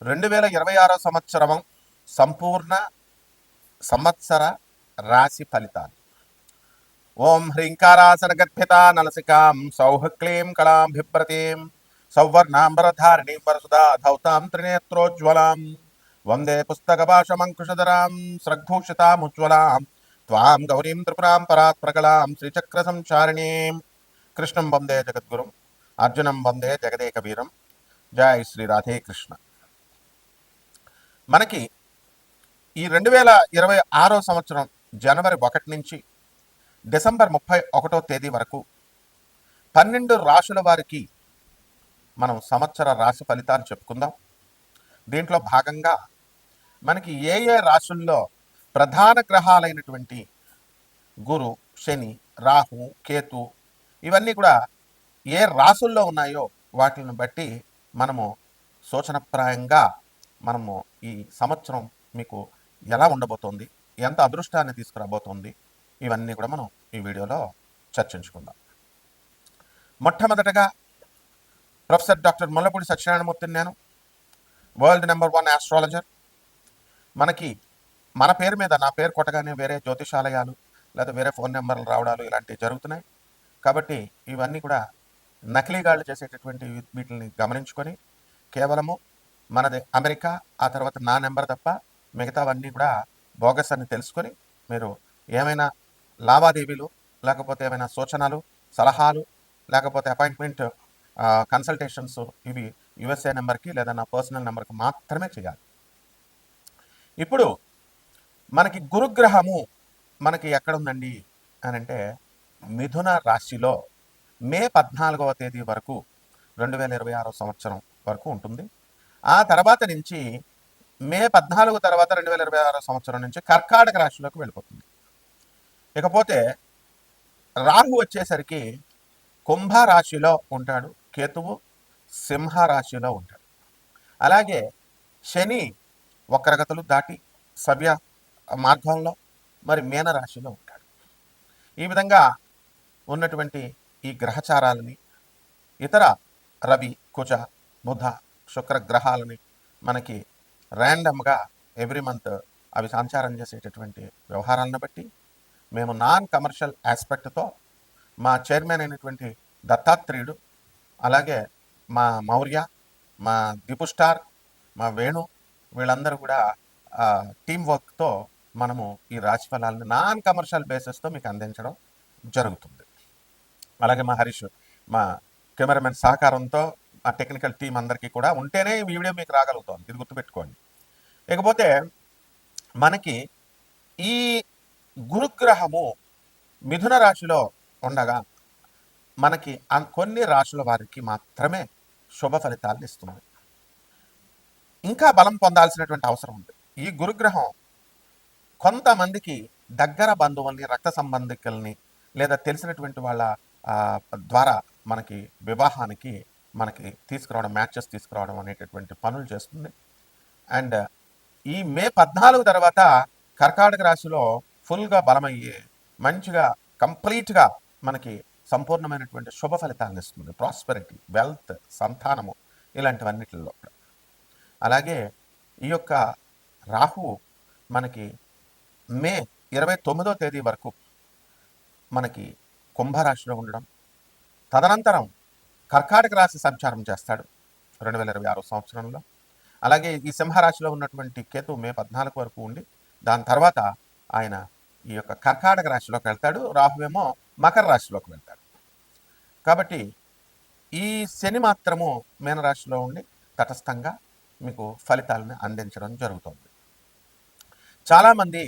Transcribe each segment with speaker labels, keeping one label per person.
Speaker 1: 2026 సంవత్సరం సంపూర్ణ సంవత్సర రాశి ఫలితాలు. ఓం హ్రీంకారాసనగద్భితా నలసికాం సౌహక్లీం కళాభిభ్రతీం సౌవర్ణాంబరధారిణీం వరసుదా ధౌతాం త్రినేత్రోజ్వలాం వందే పుస్తకభాషమంకుశధరాం స్రగ్భూషితాముజ్వలాం త్వాం గౌరీం త్రిపురాం పరాత్ప్రకలాం శ్రీచక్ర సంచారిణీం కృష్ణం వందే జగద్గురుం అర్జునం వందే జగదేక వీరం. జై శ్రీ రాధే కృష్ణ. మనకి ఈ 2026 సంవత్సరం జనవరి 1 నుంచి డిసెంబర్ 31వ తేదీ వరకు 12 రాశుల వారికి మనం సంవత్సర రాశి ఫలితాలు చెప్పుకుందాం. దీంట్లో భాగంగా మనకి ఏ రాశుల్లో ప్రధాన గ్రహాలైనటువంటి గురు, శని, రాహు, కేతు ఇవన్నీ కూడా ఏ రాశుల్లో ఉన్నాయో వాటిని బట్టి మనము సూచనప్రాయంగా మనము ఈ సంవత్సరం మీకు ఎలా ఉండబోతోంది, ఎంత అదృష్టాన్ని తీసుకురాబోతోంది, ఇవన్నీ కూడా మనం ఈ వీడియోలో చర్చించుకుందాం. మొట్టమొదటగా ప్రొఫెసర్ డాక్టర్ ముల్లపూడి సత్యనారాయణమూర్తిని నేను, వరల్డ్ నెంబర్ 1 ఆస్ట్రాలజర్. మనకి మన పేరు మీద నా పేరు కొట్టగానే వేరే జ్యోతిషాలయాలు లేదా వేరే ఫోన్ నెంబర్లు రావడాలు ఇలాంటివి జరుగుతున్నాయి. కాబట్టి ఇవన్నీ కూడా నకిలీగాళ్ళు చేసేటటువంటి వీటిని గమనించుకొని కేవలము మనది అమెరికా, ఆ తర్వాత నా నెంబర్ తప్ప మిగతావన్నీ కూడా బోగస్ అని తెలుసుకొని మీరు ఏమైనా లావాదేవీలు లేకపోతే ఏమైనా సూచనలు, సలహాలు లేకపోతే అపాయింట్మెంట్ కన్సల్టేషన్స్ ఇవి యుఎస్ఏ నెంబర్కి లేదా నా పర్సనల్ నెంబర్కి మాత్రమే చేయాలి. ఇప్పుడు మనకి గురుగ్రహము మనకి ఎక్కడుందండి అని అంటే మిథున రాశిలో మే 14వ తేదీ వరకు 2026 సంవత్సరం వరకు ఉంటుంది. ఆ తర్వాత నుంచి మే 14 తర్వాత 2026 సంవత్సరం నుంచి కర్కాటక రాశిలోకి వెళ్ళిపోతుంది. ఇకపోతే రాహు వచ్చేసరికి కుంభరాశిలో ఉంటాడు, కేతువు సింహరాశిలో ఉంటాడు. అలాగే శని వక్రగతులు దాటి సవ్య మార్గంలో మరి మీనరాశిలో ఉంటాడు. ఈ విధంగా ఉన్నటువంటి ఈ గ్రహచారాలని ఇతర రవి, కుజ, బుధ, శుక్ర గ్రహాలని మనకి ర్యాండమ్గా ఎవ్రీ మంత్ అవి సంచారం చేసేటటువంటి వ్యవహారాలను బట్టి మేము నాన్ కమర్షియల్ ఆస్పెక్ట్తో మా చైర్మన్ అయినటువంటి దత్తాత్రేయుడు, అలాగే మా మౌర్య, మా దీపు స్టార్, మా వేణు వీళ్ళందరూ కూడా టీం వర్క్తో మనము ఈ రాశి ఫలాలను నాన్ కమర్షియల్ బేసిస్తో మీకు అందించడం జరుగుతుంది. అలాగే మా హరీష్, మా కెమెరామెన్ సహకారంతో ఆ టెక్నికల్ టీం అందరికీ కూడా ఉంటేనే ఈ వీడియో మీకు రాగలుగుతుంది, ఇది గుర్తుపెట్టుకోండి. ఇకపోతే మనకి ఈ గురుగ్రహము మిథున రాశిలో ఉండగా మనకి కొన్ని రాశుల వారికి మాత్రమే శుభ ఫలితాలను ఇస్తుంది. ఇంకా బలం పొందాల్సినటువంటి అవసరం ఉంది. ఈ గురుగ్రహం కొంతమందికి దగ్గర బంధువుల్ని, రక్త సంబంధికుల్ని లేదా తెలిసినటువంటి వాళ్ళ ద్వారా మనకి వివాహానికి మనకి తీసుకురావడం, మ్యాచెస్ తీసుకురావడం అనేటటువంటి పనులు చేస్తుంది. అండ్ ఈ మే 14 తర్వాత కర్కాటక రాశిలో ఫుల్గా బలమయ్యి మంచిగా కంప్లీట్గా మనకి సంపూర్ణమైనటువంటి శుభ ఫలితాలను ఇస్తుంది. ప్రాస్పెరిటీ, వెల్త్, సంతానము ఇలాంటివన్నిటిలో. అలాగే ఈ యొక్క రాహువు మనకి మే 29వ తేదీ వరకు మనకి కుంభరాశిలో ఉండడం, తదనంతరం కర్కాటక రాశి సంచారం చేస్తాడు 2026 సంవత్సరంలో. అలాగే ఈ సింహరాశిలో ఉన్నటువంటి కేతు మే 14 వరకు ఉండి దాని తర్వాత ఆయన ఈ యొక్క కర్కాటక రాశిలోకి వెళ్తాడు. రాహువేమో మకర రాశిలోకి వెళ్తాడు. కాబట్టి ఈ శని మాత్రము మీనరాశిలో ఉండి తటస్థంగా మీకు ఫలితాలను అందించడం జరుగుతుంది. చాలామంది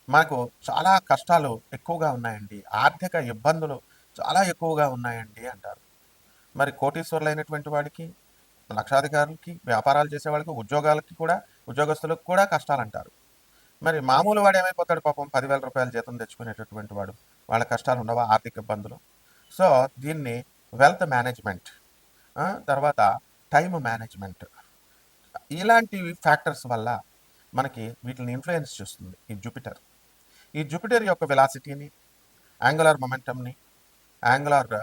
Speaker 1: మనకు చాలా కష్టాలు ఎక్కువగా ఉన్నాయండి, ఆర్థిక ఇబ్బందులు చాలా ఎక్కువగా ఉన్నాయండి అంటారు. మరి కోటీశ్వరులైనటువంటి వాడికి, లక్షాధికారులకి, వ్యాపారాలు చేసేవాళ్ళకి, ఉద్యోగస్తులకు కూడా కష్టాలు అంటారు. మరి మామూలు వాడు ఏమైపోతాడు పాపం? 10,000 రూపాయల జీతం తెచ్చుకునేటటువంటి వాడు, వాళ్ళ కష్టాలు ఉండవా? ఆర్థిక ఇబ్బందులు. సో దీన్ని వెల్త్ మేనేజ్మెంట్, తర్వాత టైం మేనేజ్మెంట్, ఇలాంటి ఫ్యాక్టర్స్ వల్ల మనకి వీటిని ఇన్ఫ్లుయెన్స్ చేస్తుంది ఈ జూపిటర్ యొక్క వెలాసిటీని, యాంగులర్ మొమెంటమ్ని, యాంగులర్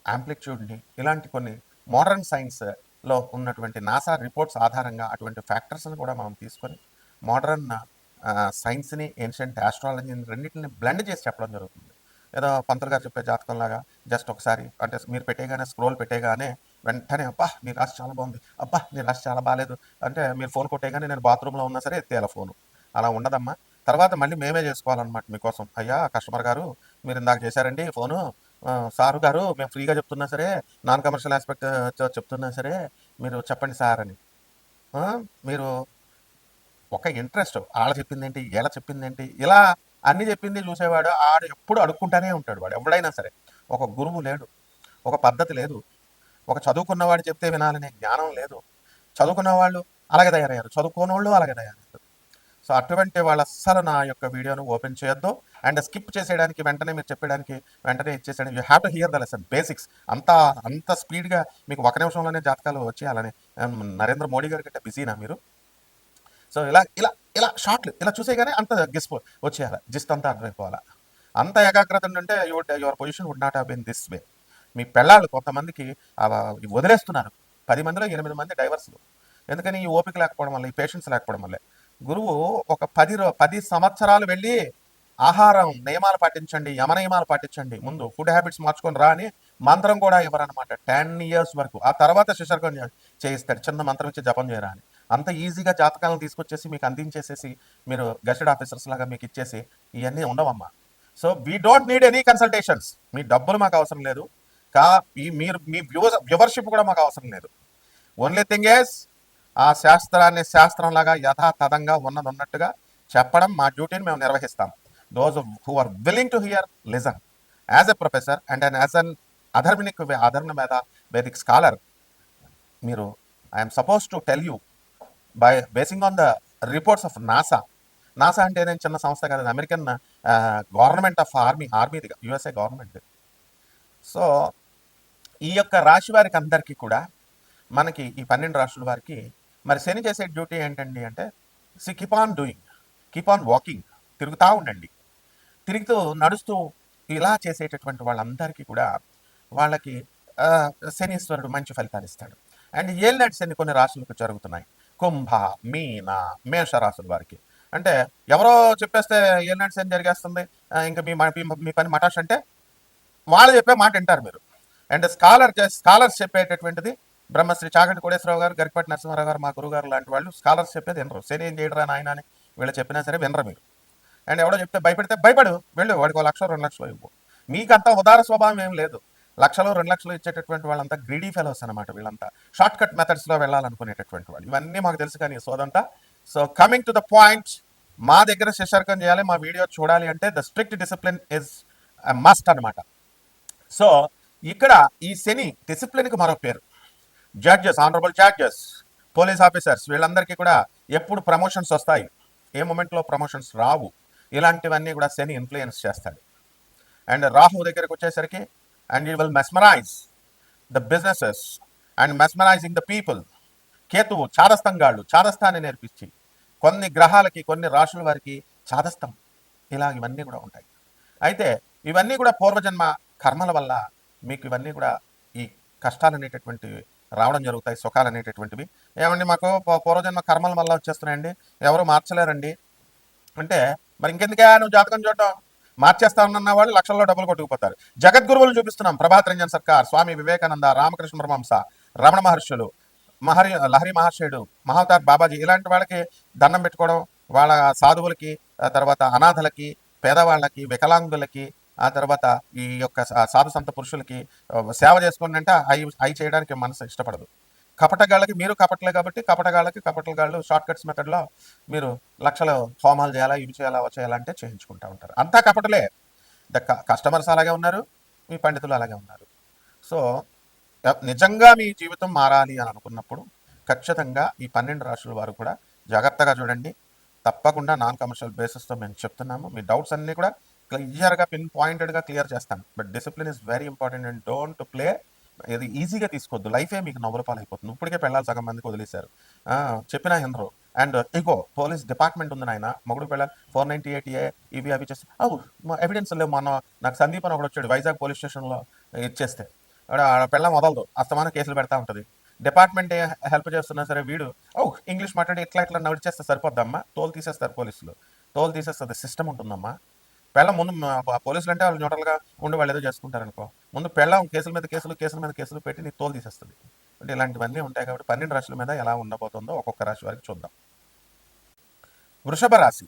Speaker 1: యాంప్లిట్యూడ్ని, ఇలాంటి కొన్ని మోడర్న్ సైన్స్ లో ఉన్నటువంటి నాసా రిపోర్ట్స్ ఆధారంగా అటువంటి ఫ్యాక్టర్స్ని కూడా మనం తీసుకొని మోడర్న్ సైన్స్ని ఏన్షియంట్ ఆస్ట్రాలజీని రెండింటిని బ్లెండ్ చేసి చెప్పడం జరుగుతుంది. ఏదో పంతులు గారు చెప్పే జాతకంలాగా జస్ట్ ఒకసారి అంటే మీరు పెట్టేగానే స్క్రోల్ పెట్టేగానే వెంటనే అబ్బా నీ రాశి చాలా బాగుంది, అబ్బా నీ రాశి చాలా బాగాలేదు అంటే మీరు ఫోన్ కొట్టేగానే నేను బాత్రూంలో ఉన్నా సరే ఎత్తేయాలి ఫోను. అలా ఉండదమ్మా. తర్వాత మళ్ళీ మేమే చేసుకోవాలన్నమాట మీకోసం. అయ్యా కస్టమర్ గారు మీరు ఇందాక చేశారండి ఫోను, సారు గారు మేము ఫ్రీగా చెప్తున్నా సరే నాన్ కమర్షియల్ ఆస్పెక్ట్ చెప్తున్నా సరే మీరు చెప్పండి సార్ అని. ఆ, మీరు ఒక ఇంట్రెస్ట్ ఆళ్ళ చెప్పిందేంటి ఈళ్ళ చెప్పిందేంటి ఇలా అన్ని చెప్పింది చూసేవాడు ఆడు ఎప్పుడు అడుక్కుంటానే ఉంటాడు. వాడు ఎవడైనా సరే ఒక గురువు లేడు, ఒక పద్ధతి లేదు, ఒక చదువుకున్నవాడు చెప్తే వినాలనే జ్ఞానం లేదు. చదువుకున్న వాళ్ళు అలాగే తయారయ్యారు, చదువుకోని వాళ్ళు అలాగే తయారయ్యారు. సో అటువంటి వాళ్ళు అస్సలు నా యొక్క వీడియోను ఓపెన్ చేయొద్దు అండ్ స్కిప్ చేసేయడానికి వెంటనే మీరు చెప్పడానికి వెంటనే ఇచ్చేసేయడం. You have to hear the lesson basics. అంత స్పీడ్గా మీకు ఒక నిమిషంలోనే జాతకాలు వచ్చేయాలని నరేంద్ర మోడీ గారి కంటే బిజీనా మీరు? సో ఇలా ఇలా ఇలా షార్ట్లు ఇలా చూసేగానే అంత గెస్ వచ్చేయాలి, జిస్ట్ అంతా అర్థమైపోవాలా. అంత ఏకాగ్రత ఉంటే your position would not have been this way. మీ పెళ్ళాళ్ళు కొంతమందికి వదిలేస్తున్నారు, 10 మందిలో 8 మంది డైవర్స్లు. ఎందుకని? ఈ ఓపిక లేకపోవడం వల్ల, ఈ పేషెన్స్ లేకపోవడం వల్లే. గురువు ఒక 10 సంవత్సరాలు వెళ్ళి ఆహారం నియమాలు పాటించండి, యమ నియమాలు పాటించండి, ముందు ఫుడ్ హ్యాబిట్స్ మార్చుకొని రా అని మంత్రం కూడా ఇవ్వరనమాట 10 years వరకు. ఆ తర్వాత శిశర్కం చేయిస్తాడు, చిన్న మంత్రం ఇచ్చి జపం చేయరా అని. అంత ఈజీగా జాతకాలను తీసుకొచ్చేసి మీకు అందించేసేసి మీరు గెస్టెడ్ ఆఫీసర్స్ లాగా మీకు ఇచ్చేసి ఇవన్నీ ఉండవమ్మా. So we don't need any consultations. మీ డబ్బులు మాకు అవసరం లేదు, మీరు మీ వ్యూవర్షిప్ కూడా మాకు అవసరం లేదు. ఓన్లీ థింగ్ ఈస్ ఆ శాస్త్రాన్ని శాస్త్రంలాగా యథాతథంగా ఉన్నట్టుగా చెప్పడం మా డ్యూటీని మేము నిర్వహిస్తాం. Those who are willing to hear listen. As a professor and as an అధర్మ మీద వేదిక్ స్కాలర్, మీరు I'm supposed to tell you by basing on the reports of NASA. NASA అంటే నేను చిన్న సంస్థ కదా, అమెరికన్ గవర్నమెంట్ ఆఫ్ ఆర్మీది, USA government. So ఈ యొక్క రాశి వారికి అందరికీ కూడా మనకి ఈ 12 రాశుల వారికి మరి శని చేసే డ్యూటీ ఏంటండి అంటే keep on doing, keep on walking, తిరుగుతూ ఉండండి. తిరుగుతూ నడుస్తూ ఇలా చేసేటటువంటి వాళ్ళందరికీ కూడా వాళ్ళకి శనీశ్వరుడు మంచి ఫలితాలు ఇస్తాడు. అండ్ ఏళ్ళనాటి శని కొన్ని రాశులకు జరుగుతున్నాయి. కుంభ, మీన, మేష రాశుల వారికి అంటే ఎవరో చెప్పేస్తే ఏళ్ళనాటి శని జరిగేస్తుంది, ఇంకా మీ పని మటాష్ అంటే వాళ్ళు చెప్పే మాట వింటారు మీరు. అండ్ స్కాలర్స్ చెప్పేటటువంటిది బ్రహ్మశ్రీ చాగంటి కోటేశ్వరరావు గారు, గరికపాటి నరసింహారావు గారు, మా గురుగారు లాంటి వాళ్ళు స్కాలర్స్ చెప్పేది వినరు. శని ఏం చేయడరా నాయన అని వీళ్ళు చెప్పినా సరే వినరు మీరు. అండ్ ఎవడో చెప్తే భయపెడితే భయపడు, వెళ్ళు వాడికి 1 లక్ష 2 లక్షలు ఇవ్వు. మీకంతా ఉదార స్వభావం ఏం లేదు. 1 లక్షలు 2 లక్షలు ఇచ్చేటటువంటి వాళ్ళంతా గ్రీడీ ఫెలోస్ అనమాట. వీళ్ళంతా షార్ట్ కట్ మెథడ్స్లో వెళ్ళాలనుకునేటటువంటి వాళ్ళు. ఇవన్నీ మాకు తెలుసు కానీ సోదంతా. So coming to the point, మా దగ్గర శిశర్కం చేయాలి, మా వీడియో చూడాలి అంటే the strict discipline is must అనమాట. సో ఇక్కడ ఈ శని డిసిప్లిన్కి మరో పేరు. Judges, honourable judges, police officers వీళ్ళందరికీ కూడా ఎప్పుడు ప్రమోషన్స్ వస్తాయి, ఏ మూమెంట్లో ప్రమోషన్స్ రావు, ఇలాంటివన్నీ కూడా శని ఇన్ఫ్లుయెన్స్ చేస్తాడు. అండ్ రాహు దగ్గరికి వచ్చేసరికి and you will mesmerize the businesses and mesmerizing the people. కేతువు చాదస్తంగాళ్ళు, చాదస్తాన్ని నేర్పించి కొన్ని గ్రహాలకి కొన్ని రాశుల వారికి చాదస్తం, ఇలా ఇవన్నీ కూడా ఉంటాయి. అయితే ఇవన్నీ కూడా పూర్వజన్మ కర్మల వల్ల మీకు ఇవన్నీ కూడా ఈ కష్టాలు అనేటటువంటివి రావడం జరుగుతాయి, సుఖాలు అనేటటువంటివి. ఏమండి మాకు పూర్వజన్మ కర్మల వల్ల వచ్చేస్తున్నాయండి, ఎవరు మార్చలేరండి అంటే మరి ఇంకెందుకే నువ్వు జాతకం చూడటం? మార్చేస్తా ఉన్న వాళ్ళు లక్షల్లో డబ్బులు కొట్టుకుపోతారు. జగద్గురువులు చూపిస్తున్నాం, ప్రభాత్ రంజన్ సర్కార్, స్వామి వివేకానంద, రామకృష్ణ పరమహంస, రమణ మహర్షులు, లహరి మహర్షుడు, మహావతార్ బాబాజీ, ఇలాంటి వాళ్ళకి దండం పెట్టుకోవడం, వాళ్ళ సాధువులకి, తర్వాత అనాథలకి, పేదవాళ్ళకి, వికలాంగులకి, ఆ తర్వాత ఈ యొక్క సాధు సంత పురుషులకి సేవ చేసుకోండి అంటే అవి చేయడానికి మనసు ఇష్టపడదు. కపటగాళ్ళకి మీరు కపటలే కాబట్టి కపటగాళ్ళు షార్ట్ కట్స్ మెథడ్లో మీరు లక్షల హోమాలు చేయాలా, ఇవి చేయాలా, చేయాలంటే చేయించుకుంటూ ఉంటారు. అంతా కపటలే. కస్టమర్స్ అలాగే ఉన్నారు, మీ పండితులు అలాగే ఉన్నారు. సో నిజంగా మీ జీవితం మారాలి అని అనుకున్నప్పుడు ఖచ్చితంగా ఈ 12 రాశుల వారు కూడా జాగ్రత్తగా చూడండి. తప్పకుండా నాన్ కమర్షియల్ బేసిస్తో మేము చెప్తున్నాము. మీ డౌట్స్ అన్నీ కూడా క్లియర్గా పాయింటెడ్గా క్లియర్ చేస్తాను. But discipline is very important and don't play. ఇది ఈజీగా తీసుకోవద్దు, లైఫే మీకు నవ్వుల పాలైపోతుంది. ఇప్పటికే పెళ్ళాలి సగం మందికి వదిలేశారు, చెప్పినా ఎందరో. అండ్ ఇగో పోలీస్ డిపార్ట్మెంట్ ఉంది నాయన, మొగుడు పెళ్ళాలి 498A ఇవి అవి చేస్తే ఎవిడెన్స్ లేవు. నాకు సందీప్ అని ఒకటి వచ్చాడు వైజాగ్ పోలీస్ స్టేషన్లో ఇచ్చేస్తే, పెళ్ళం వదలదు, అస్తమానం కేసులు పెడతా ఉంటుంది. డిపార్ట్మెంట్ హెల్ప్ చేస్తున్నా సరే వీడు ఇంగ్లీష్ మాట్లాడి ఇట్లా ఇట్లా నడిచేస్తే సరిపోద్దమ్మా, తోలు తీసేస్తారు పోలీసులు, తోలు తీసేస్తుంది సిస్టమ్ ఉంటుందమ్మా. పెళ్ళం ముందు పోలీసులు అంటే వాళ్ళు న్యూట్రల్గా ఉండి వాళ్ళు ఏదో చేసుకుంటారనుకో, ముందు పెళ్ళం కేసుల మీద కేసులు కేసుల మీద కేసులు పెట్టి నీ తోలు తీసేస్తుంది. అంటే ఇలాంటివన్నీ ఉంటాయి కాబట్టి 12 రాశుల మీద ఎలా ఉండబోతుందో ఒక్కొక్క రాశి వారికి చూద్దాం. వృషభ రాశి.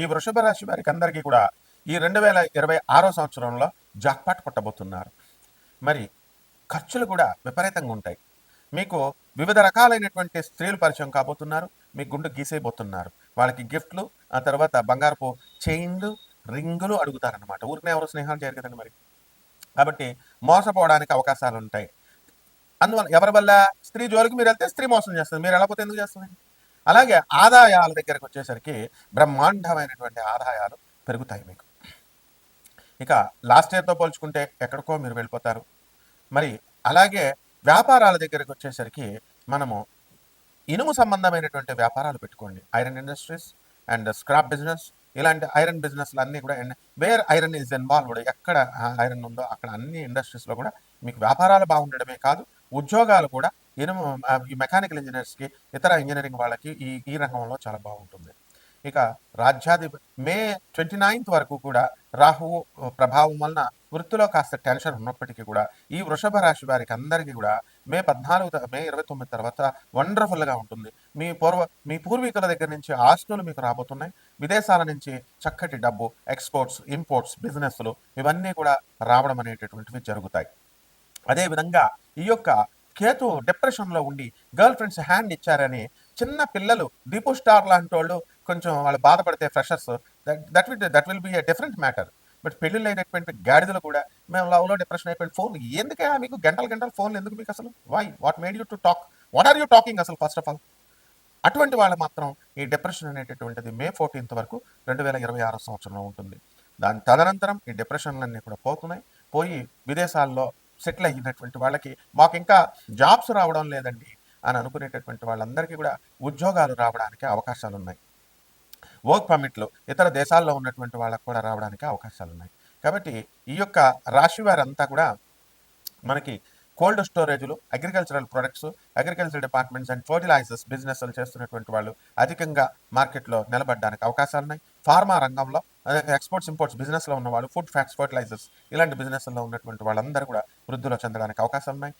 Speaker 1: ఈ వృషభ రాశి వారికి అందరికీ కూడా ఈ 2026 సంవత్సరంలో జాక్పాట్ కొట్టబోతున్నారు. మరి ఖర్చులు కూడా విపరీతంగా ఉంటాయి. మీకు వివిధ రకాలైనటువంటి స్త్రీలు పరిచయం కాబోతున్నారు. మీ గుండు గీసేయబోతున్నారు. వాళ్ళకి గిఫ్ట్లు, ఆ తర్వాత బంగారపు చైన్లు, రింగులు అడుగుతారనమాట. ఊరికనే ఎవరు స్నేహాలు చేయరు కదండి మరి. కాబట్టి మోసపోవడానికి అవకాశాలు ఉంటాయి. అందువల్ల ఎవరి వల్ల? స్త్రీ జోలికి మీరు వెళ్తే స్త్రీ మోసం చేస్తుంది, మీరు వెళ్ళకపోతే ఎందుకు చేస్తుంది? అలాగే ఆదాయాల దగ్గరకు వచ్చేసరికి బ్రహ్మాండమైనటువంటి ఆదాయాలు పెరుగుతాయి మీకు. ఇక లాస్ట్ ఇయర్తో పోల్చుకుంటే ఎక్కడికో మీరు వెళ్ళిపోతారు. మరి అలాగే వ్యాపారాల దగ్గరకు వచ్చేసరికి మనము ఇనుము సంబంధమైనటువంటి వ్యాపారాలు పెట్టుకోండి. Iron industries and scrap business, ఇలాంటి ఐరన్ బిజినెస్లు అన్నీ కూడా వేర్ ఐరన్ ఈజ్ ఇన్వాల్వ్డ్, ఎక్కడ ఐరన్ ఉందో అక్కడ అన్ని ఇండస్ట్రీస్లో కూడా మీకు వ్యాపారాలు బాగుండడమే కాదు, ఉద్యోగాలు కూడా ఇనుము ఈ మెకానికల్ ఇంజనీర్స్కి, ఇతర ఇంజనీరింగ్ వాళ్ళకి ఈ ఈ రంగంలో చాలా బాగుంటుంది. ఇక రాజ్యాధిపతి మే 29th వరకు కూడా రాహువు ప్రభావం వలన వృత్తిలో కాస్త టెన్షన్ ఉన్నప్పటికీ కూడా ఈ వృషభ రాశి వారికి అందరికీ కూడా మే 29 తర్వాత వండర్ఫుల్గా ఉంటుంది. మీ పూర్వీకుల దగ్గర నుంచి ఆస్తులు మీకు రాబోతున్నాయి. విదేశాల నుంచి చక్కటి డబ్బు, ఎక్స్పోర్ట్స్, ఇంపోర్ట్స్, బిజినెస్లు ఇవన్నీ కూడా రావడం అనేటటువంటివి జరుగుతాయి. అదేవిధంగా ఈ యొక్క కేతు డిప్రెషన్లో ఉండి గర్ల్ ఫ్రెండ్స్ హ్యాండ్ ఇచ్చారని చిన్న పిల్లలు దీపు స్టార్ లాంటి వాళ్ళు కొంచెం వాళ్ళు బాధపడితే freshers, that will be a different matter. But పెళ్ళిళ్ళు అయినటువంటి గాడిదలు కూడా మేము లవ్లో డిప్రెషన్ అయిపోయింది, ఫోన్ ఎందుకైనా మీకు గంటలు ఫోన్లు ఎందుకు మీకు అసలు? What made you to talk? What are you talking అసలు ఫస్ట్ ఆఫ్ ఆల్? అటువంటి వాళ్ళు మాత్రం ఈ డిప్రెషన్ అనేటటువంటిది మే 14th వరకు 2026 సంవత్సరంలో ఉంటుంది. దాని తదనంతరం ఈ డిప్రెషన్లన్నీ కూడా పోయి విదేశాల్లో సెటిల్ అయినటువంటి వాళ్ళకి మాకు ఇంకా జాబ్స్ రావడం లేదండి అని అనుకునేటటువంటి వాళ్ళందరికీ కూడా ఉద్యోగాలు రావడానికి అవకాశాలు ఉన్నాయి. వర్క్ పర్మిట్లు ఇతర దేశాల్లో ఉన్నటువంటి వాళ్ళకు కూడా రావడానికి అవకాశాలు ఉన్నాయి. కాబట్టి ఈ యొక్క రాశి వారంతా కూడా మనకి కోల్డ్ స్టోరేజ్లు, agricultural products, agriculture departments and fertilizers బిజినెస్లు చేస్తున్నటువంటి వాళ్ళు అధికంగా మార్కెట్లో నిలబడడానికి అవకాశాలు ఉన్నాయి. ఫార్మా రంగంలో, ఎక్స్పోర్ట్స్ ఇంపోర్ట్స్ బిజినెస్లో ఉన్నవాళ్ళు, ఫుడ్ ఫ్యాక్ట్స్, ఫర్టిలైజర్స్ ఇలాంటి బిజినెస్లో ఉన్నటువంటి వాళ్ళందరూ కూడా వృద్ధిలో చెందడానికి అవకాశాలు ఉన్నాయి.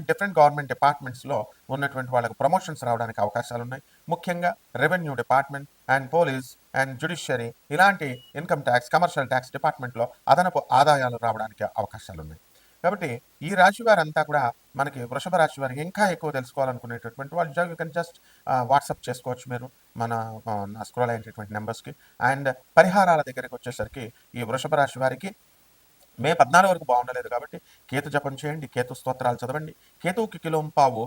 Speaker 1: డిఫరెంట్ గవర్నమెంట్ డిపార్ట్మెంట్స్లో ఉన్నటువంటి వాళ్ళకి ప్రమోషన్స్ రావడానికి అవకాశాలు ఉన్నాయి. ముఖ్యంగా revenue department and police and judiciary ఇలాంటి ఇన్కమ్ ట్యాక్స్, కమర్షియల్ ట్యాక్స్ డిపార్ట్మెంట్లో అదనపు ఆదాయాలు రావడానికి అవకాశాలు ఉన్నాయి. కాబట్టి ఈ రాశి వారంతా కూడా మనకి వృషభ రాశి వారికి ఇంకా ఎక్కువ తెలుసుకోవాలనుకునేటటువంటి వాళ్ళు యూ కెన్ జస్ట్ వాట్సాప్ చేసుకోవచ్చు మీరు మన స్క్రోల్ అయినటువంటి నెంబర్స్కి. అండ్ పరిహారాల దగ్గరికి వచ్చేసరికి ఈ వృషభ రాశి వారికి మే 14 వరకు బాగుండలేదు కాబట్టి కేతు జపం చేయండి, కేతు స్తోత్రాలు చదవండి. కేతువుకి కిలోంపావు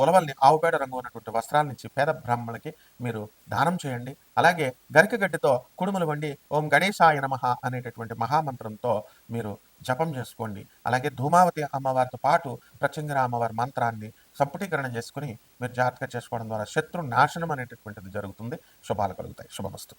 Speaker 1: ఉలవల్ని, ఆవుపేడ రంగు ఉన్నటువంటి వస్త్రాలనిచ్చి పేద బ్రాహ్మణులకి మీరు దానం చేయండి. అలాగే గరికగడ్డితో కుడుములు వండి ఓం గణేశాయ నమః అనేటటువంటి మహామంత్రంతో మీరు జపం చేసుకోండి. అలాగే ధూమావతి అమ్మవారితో పాటు ప్రత్యంగిర అమ్మవారి మంత్రాన్ని సంపుటీకరణ చేసుకుని మీరు జాగ్రత్తగా చేసుకోవడం ద్వారా శత్రు నాశనం అనేటటువంటిది జరుగుతుంది. శుభాలు కలుగుతాయి. శుభమస్తు.